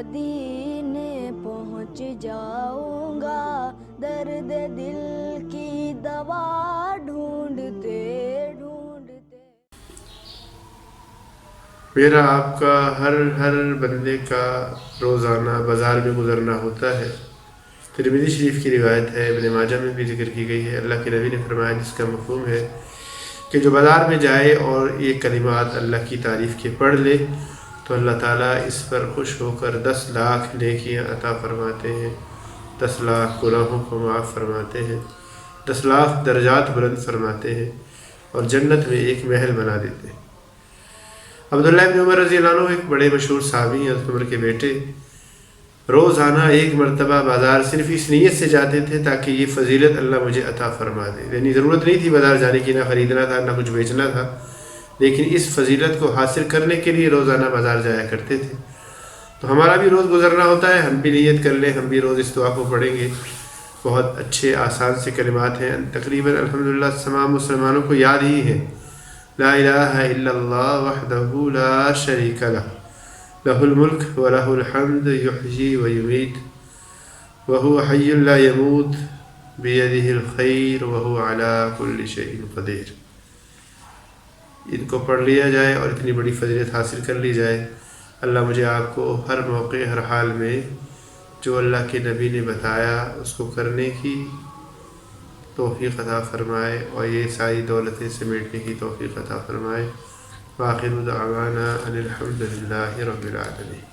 मदीने पहुँच जाऊंगा, दर्द दिल की दवा ढूंढते ढूंढते। मेरा आपका हर बंदे का रोज़ाना बाज़ार में गुज़रना होता है। तिरमिज़ी शरीफ की रिवायत है, इब्न माजा में भी ज़िक्र की गई है। अल्लाह के नबी ने फरमाया, जिसका मफ़हूम है कि जो बाज़ार में जाए और ये कलिमात अल्लाह की तारीफ़ के पढ़ ले तो अल्लाह ताला इस पर खुश होकर 10 लाख नेकियां अता फरमाते हैं, 10 लाख गुनाहों को माफ़ फरमाते हैं, 10 लाख दर्जात बुलंद फरमाते हैं और जन्नत में एक महल बना देते हैं। अब्दुल्लाह इब्न उमर रज़ी अल्लाह अन्हु एक बड़े मशहूर सहाबी हैं, उमर के बेटे, रोज़ाना एक मरतबा बाज़ार सिर्फ इस नीयत से जाते थे ताकि ये फ़जीलत अल्लाह मुझे अता फ़रमा दे। यानी ज़रूरत नहीं थी बाज़ार जाने की, ना ख़रीदना था ना कुछ बेचना था, लेकिन इस फजीलत को हासिल करने के लिए रोज़ाना बाज़ार जाया करते थे। तो हमारा भी रोज़ गुज़रना होता है, हम भी नियत कर लें, हम भी रोज़ इस दुआ को पढ़ेंगे। बहुत अच्छे आसान से कलिमात हैं, तकरीबन अल्हम्दुलिल्लाह तमाम मुसलमानों को याद ही है। ला इलाहा इल्लल्लाह वहदहू ला शरीका लह, लहुल मुल्क व लहुल हम्द, युहयी व युमीत, व हुवा हय्युन ला यमूत, बियदिहिल खैर व हुवा अला कुल्लि शैइन क़दीर। इनको पढ़ लिया जाए और इतनी बड़ी फजीलत हासिल कर ली जाए। अल्लाह मुझे आपको हर मौके हर हाल में जो अल्लाह के नबी ने बताया उसको करने की तौफ़ीक़ अता फ़रमाए और ये सारी दौलतें समेटने की तौफ़ीक़ अता फ़रमाए। व आखिरु दअवाना अनिल हम्दुलिल्लाहि रब्बिल आलमीन।